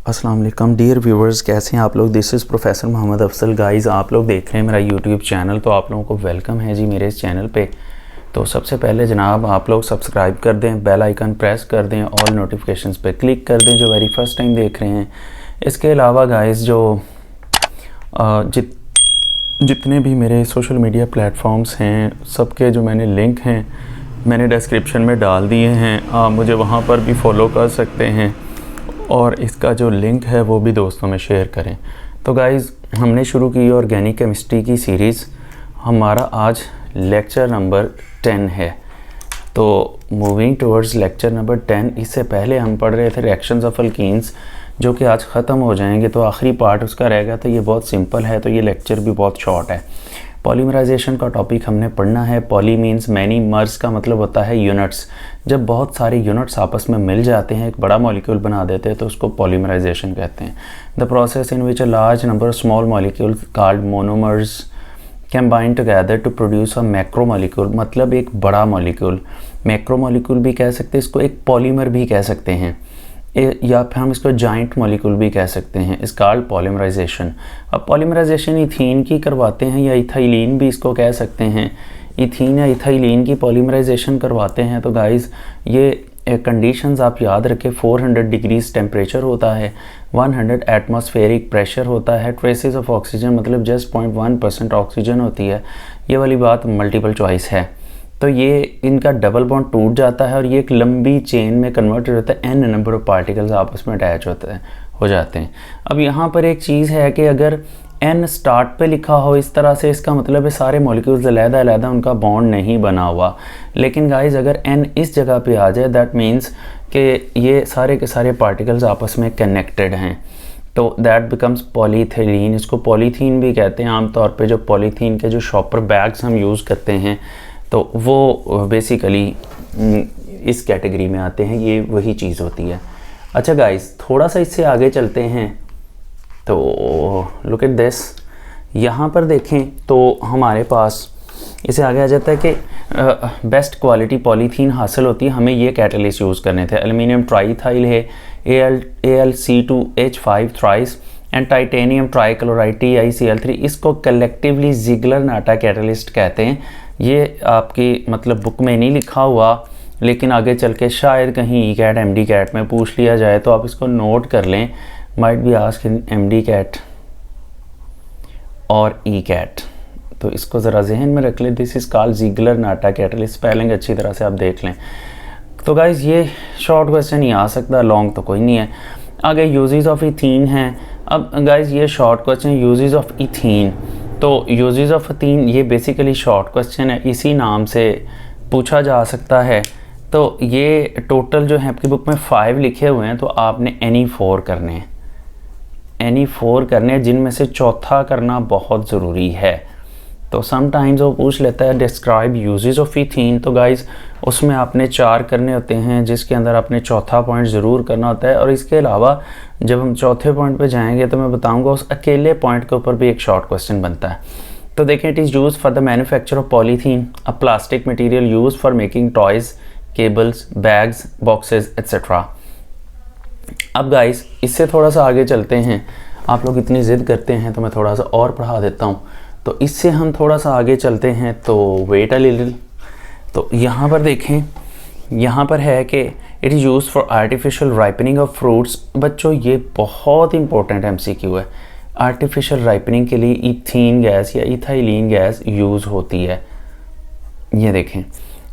अस्सलाम वालेकुम dear viewers, कैसे हैं आप लोग। This is professor Mohammad Afzal. Guys, आप लोग देख रहे हैं मेरा यूट्यूब चैनल, तो आप लोगों को वेलकम है जी मेरे इस चैनल पे। तो सबसे पहले जनाब आप लोग सब्सक्राइब कर दें, बेल आइकन प्रेस कर दें, ऑल नोटिफिकेशंस पे क्लिक कर दें जो वेरी फर्स्ट टाइम देख रहे हैं। इसके अलावा गाइस जो जितने भी मेरे सोशल मीडिया प्लेटफॉर्म्स हैं सबके जो मैंने लिंक हैं मैंने डिस्क्रिप्शन में डाल दिए हैं, आप मुझे वहाँ पर भी फॉलो कर सकते हैं और इसका जो लिंक है वो भी दोस्तों में शेयर करें। तो गाइज़ हमने शुरू की ऑर्गेनिक केमिस्ट्री की सीरीज़, हमारा आज लेक्चर नंबर 10 है। तो मूविंग टुवर्ड्स लेक्चर नंबर 10, इससे पहले हम पढ़ रहे थे रिएक्शंस ऑफ अल्कीन्स जो कि आज ख़त्म हो जाएंगे, तो आखिरी पार्ट उसका रहेगा। तो ये बहुत सिंपल है, तो ये लेक्चर भी बहुत शॉर्ट है। पॉलीमराइजेशन का टॉपिक हमने पढ़ना है। पॉली मीन्स मैनी, मर्स का मतलब होता है यूनिट्स। जब बहुत सारे यूनिट्स आपस में मिल जाते हैं, एक बड़ा मॉलिक्यूल बना देते हैं, तो उसको पॉलीमराइजेशन कहते हैं। The process in which a large number of small molecules called monomers combine together to produce a macro molecule, मतलब एक बड़ा मॉलिक्यूल। मैक्रो मॉलिक्यूल भी कह सकते हैं इसको, एक पॉलीमर भी कह सकते हैं, या फिर हम इसको जाइंट मॉलिक्यूल भी कह सकते हैं। Is called polymerization. अब पॉलीमराइजेशन इथीन की करवाते हैं या इथाइलिन भी इसको कह सकते हैं। इथीन या इथाइलिन की पॉलीमराइजेशन करवाते हैं। तो गाइज़ ये कंडीशंस आप याद रखें। 400 डिग्रीज टेम्परेचर होता है, 100 एटमॉस्फेरिक प्रेशर होता है, ट्रेसेस ऑफ ऑक्सीजन मतलब जस्ट 0.1% ऑक्सीजन होती है। ये वाली बात मल्टीपल चॉइस है। तो ये इनका डबल बॉन्ड टूट जाता है और ये एक लंबी चेन में कन्वर्टेड होता है। n नंबर ऑफ पार्टिकल्स आपस में अटैच हो जाते हैं। अब यहाँ पर एक चीज़ है कि अगर n स्टार्ट पे लिखा हो इस तरह से, इसका मतलब है सारे मॉलिक्यूल्स अलग-अलग उनका बॉन्ड नहीं बना हुआ। लेकिन गाइज अगर n इस जगह पे आ जाए, दैट मीन्स कि ये सारे के सारे पार्टिकल्स आपस में कनेक्टेड हैं, तो दैट बिकम्स पॉलीथिलीन। इसको पॉलीथीन भी कहते हैं। आमतौर पे जो पॉलीथीन के जो शॉपर बैग्स हम यूज़ करते हैं तो वो बेसिकली इस कैटेगरी में आते हैं, ये वही चीज़ होती है। अच्छा गाइस, थोड़ा सा इससे आगे चलते हैं। तो लुक एट दिस, यहाँ पर देखें तो हमारे पास इसे आगे आ जाता है कि बेस्ट क्वालिटी पॉलीथीन हासिल होती है। हमें ये कैटलिस्ट यूज़ करने थे। एल्युमिनियम ट्राईथाइल है, AlC2H5 thrice and titanium trichloride TiCl3। इसको कलेक्टिवली ज़िग्लर-नाटा कैटलिस्ट कहते हैं। ये आपकी मतलब बुक में नहीं लिखा हुआ, लेकिन आगे चल के शायद कहीं ई-कैट MD कैट में पूछ लिया जाए, तो आप इसको नोट कर लें। Might be asked in MD CAT और ई-कैट, तो इसको ज़रा जहन में रख लें। This is called Ziegler Natta catalyst. Spelling अच्छी तरह से आप देख लें। तो गाइज़ ये शॉर्ट क्वेश्चन ही आ सकता है, लॉन्ग तो कोई नहीं है। आगे यूजेस ऑफ इथीन हैं। अब गाइज़ ये short question uses of ethene, तो यूजेस ऑफ इथीन ये बेसिकली शॉर्ट क्वेश्चन है, इसी नाम से पूछा जा सकता है। तो ये टोटल जो है आपकी बुक में 5 लिखे हुए हैं, तो आपने एनी 4 करने हैं, जिनमें से चौथा करना बहुत ज़रूरी है। तो समटाइम्स वो पूछ लेता है डिस्क्राइब यूजेस ऑफ इथीन, तो गाइज़ उसमें आपने 4 करने होते हैं, जिसके अंदर आपने चौथा पॉइंट ज़रूर करना होता है। और इसके अलावा जब हम चौथे पॉइंट पे जाएंगे तो मैं बताऊंगा उस अकेले पॉइंट के ऊपर भी एक शॉर्ट क्वेश्चन बनता है। तो देखें, it is use for the manufacture of polythene, a plastic material use for making toys, cables, bags, boxes etcetera. अब गाइज़ इससे थोड़ा सा आगे चलते हैं। आप लोग इतनी ज़िद करते हैं तो मैं थोड़ा सा और पढ़ा देता हूँ। तो इससे हम थोड़ा सा आगे चलते हैं, तो वेट अ लिटिल। तो यहाँ पर देखें, यहाँ पर है कि it is use for artificial ripening of fruits. बच्चों ये बहुत इंपॉर्टेंट MCQ है। आर्टिफिशियल राइपनिंग के लिए इथीन गैस या इथाइलिन गैस यूज़ होती है। ये देखें,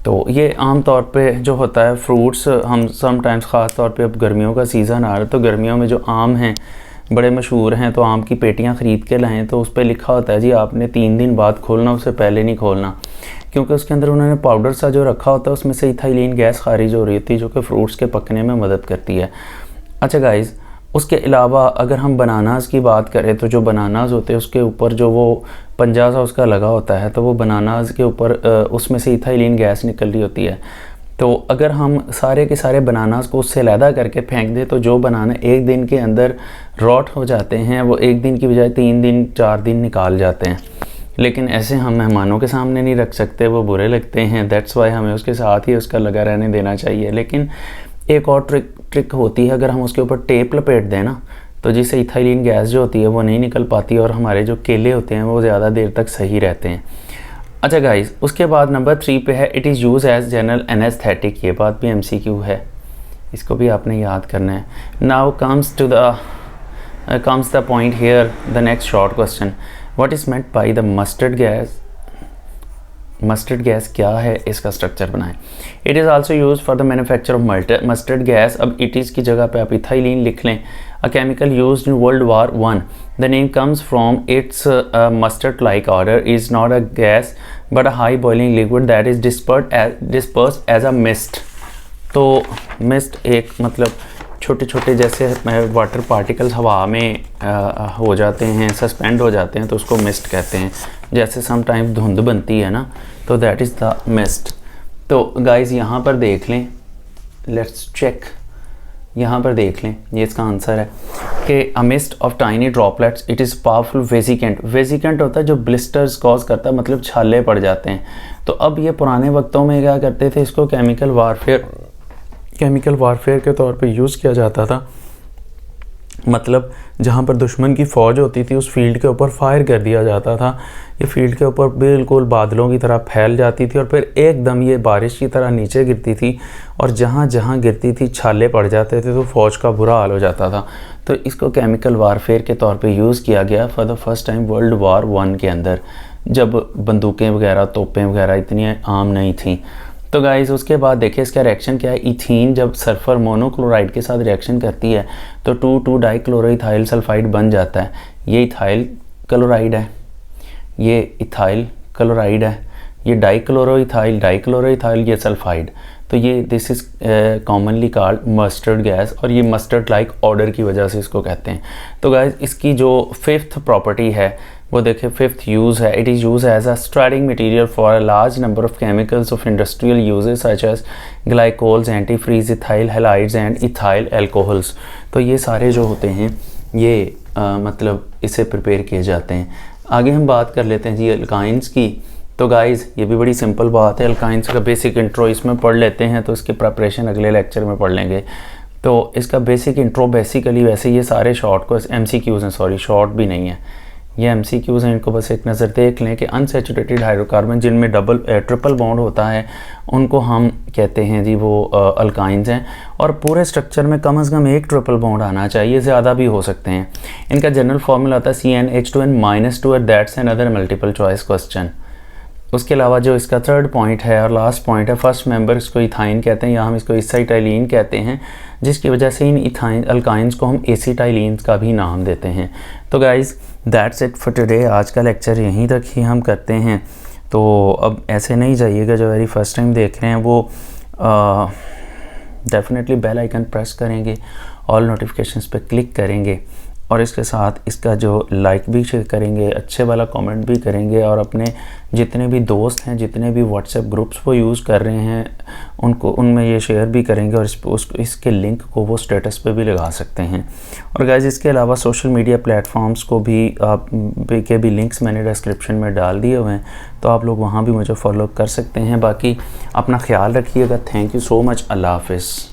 तो ये आम तौर पे जो होता है फ्रूट्स, हम समटाइम्स ख़ास तौर पे अब गर्मियों का सीज़न आ रहा है, तो गर्मियों में जो आम हैं बड़े मशहूर हैं, तो आम की पेटियां ख़रीद के लाएँ, तो उस पर लिखा होता है जी आपने 3 दिन बाद खोलना, उससे पहले नहीं खोलना, क्योंकि उसके अंदर उन्होंने पाउडर सा जो रखा होता है उसमें से इथाइलिन गैस खारिज हो रही होती है, जो कि फ्रूट्स के पकने में मदद करती है। अच्छा गाइज़, उसके अलावा अगर हम बनानास की बात करें, तो जो बनानास होते हैं उसके ऊपर जो वो पंजा सा उसका लगा होता है, तो वो बनानास के ऊपर उसमें से इथाइलिन गैस निकल रही होती है। तो अगर हम सारे के सारे बनानास को उससे अलहदा करके फेंक दें, तो जो बनाना 1 दिन के अंदर रॉट हो जाते हैं, वो 1 दिन की बजाय 3 दिन 4 दिन निकाल जाते हैं। लेकिन ऐसे हम मेहमानों के सामने नहीं रख सकते, वो बुरे लगते हैं। दैट्स वाई हमें उसके साथ ही उसका लगा रहने देना चाहिए। लेकिन एक और ट्रिक होती है, अगर हम उसके ऊपर टेप लपेट दें ना, तो जिससे इथाइलिन गैस जो होती है वो नहीं निकल पाती और हमारे जो केले होते हैं वो ज़्यादा देर तक सही रहते हैं। अच्छा गाइस, उसके बाद नंबर 3 पे है it is use as general anesthetic. ये बात भी MCQ है, इसको भी आपने याद करना है। Now comes the point here, the next short question, what is meant by the mustard gas. Mustard gas क्या है, इसका स्ट्रक्चर बनाएं। It is also use for the manufacture of mustard gas. अब इट इज़ की जगह पे आप ethylene लिख लें। A chemical used in World War I. The name comes from its mustard like order, is not a gas but a high boiling liquid that is dispersed as a mist. तो mist एक मतलब छोटे छोटे जैसे water particles हवा में हो जाते हैं, सस्पेंड हो जाते हैं, तो उसको मिस्ट कहते हैं। जैसे समटाइम धुंध बनती है ना, तो दैट इज़ द मिस्ट। तो गाइस यहाँ पर देख लें, लेट्स चेक, यहाँ पर देख लें, ये इसका आंसर है कि a mist of tiny droplets, it is powerful vesicant. Vesicant होता है जो ब्लिस्टर्स कॉज करता है, मतलब छाले पड़ जाते हैं। तो अब ये पुराने वक्तों में क्या करते थे, इसको केमिकल वारफेयर के तौर पे यूज़ किया जाता था। मतलब जहाँ पर दुश्मन की फ़ौज होती थी उस फील्ड के ऊपर फायर कर दिया जाता था। ये फील्ड के ऊपर बिल्कुल बादलों की तरह फैल जाती थी और फिर एकदम ये बारिश की तरह नीचे गिरती थी, और जहाँ जहाँ गिरती थी छाले पड़ जाते थे, तो फ़ौज का बुरा हाल हो जाता था। तो इसको केमिकल वारफेयर के तौर पे यूज़ किया गया for the first time World War I के अंदर, जब बंदूकें वगैरह, तोपें वगैरह इतनी आम नहीं थी। तो गाइस उसके बाद देखिए इसका रिएक्शन क्या है। इथीन जब सल्फर मोनोक्लोराइड के साथ रिएक्शन करती है तो 2,2 डाइक्लोरोइथाइल सल्फाइड बन जाता है। ये इथाइल क्लोराइड है, ये इथाइल क्लोराइड है, ये डाइक्लोरोइथाइल, ये सल्फाइड। तो ये this is commonly called mustard gas, और ये मस्टर्ड लाइक ऑर्डर की वजह से इसको कहते हैं। तो गाइस इसकी जो 5th प्रॉपर्टी है वो देखिए, 5th यूज़ है, it is use as a starting material for a large number of chemicals of industrial uses such as glycols, antifreeze, ethyl halides and ethyl alcohols. तो ये सारे जो होते हैं ये मतलब इससे प्रिपेयर किए जाते हैं। आगे हम बात कर लेते हैं जी अल्काइंस की। तो गाइज़ ये भी बड़ी सिंपल बात है, अल्काइंस का बेसिक इंट्रो इसमें पढ़ लेते हैं, तो इसकी प्रिपरेशन अगले लेक्चर में पढ़ लेंगे। तो इसका बेसिक इंट्रो बेसिकली, वैसे ये सारे शॉर्ट को MCQs हैं, सॉरी शॉर्ट भी नहीं है, ये MCQs हैं, इनको बस एक नज़र देख लें कि अनसैचुरेटेड हाइड्रोकार्बन जिनमें ट्रिपल बॉन्ड होता है उनको हम कहते हैं जी वो अल्काइंस हैं। और पूरे स्ट्रक्चर में कम से कम एक ट्रिपल बॉन्ड आना चाहिए, ज़्यादा भी हो सकते हैं। इनका जनरल फॉर्मूला होता है CnH2n-2, that's an other multiple choice question. उसके अलावा जो इसका 3rd पॉइंट है और लास्ट पॉइंट है, फर्स्ट मेंबर इसको इथाइन कहते हैं, या हम इसको एसिटाइलिन कहते हैं, जिसकी वजह से इन इथाइन अल्काइंस को हम एसिटाइलिन्स का भी नाम देते हैं। तो guys that's it for today, आज का लेक्चर यहीं तक ही हम करते हैं। तो अब ऐसे नहीं जाइएगा, जो वेरी फर्स्ट टाइम देख रहे हैं वो डेफिनेटली बेल आइकन प्रेस करेंगे, ऑल नोटिफिकेशंस पे क्लिक करेंगे, और इसके साथ इसका जो लाइक भी करेंगे, अच्छे वाला कमेंट भी करेंगे, और अपने जितने भी दोस्त हैं, जितने भी व्हाट्सएप ग्रुप्स वो यूज़ कर रहे हैं उनको उनमें ये शेयर भी करेंगे, और इसके लिंक को वो स्टेटस पे भी लगा सकते हैं। और गाइज़ इसके अलावा सोशल मीडिया प्लेटफॉर्म्स को भी के भी लिंक्स मैंने डिस्क्रिप्शन में डाल दिए हुए हैं, तो आप लोग वहाँ भी मुझे फॉलो कर सकते हैं। बाकी अपना ख्याल रखिएगा। Thank you so much. अल्लाह हाफिज़।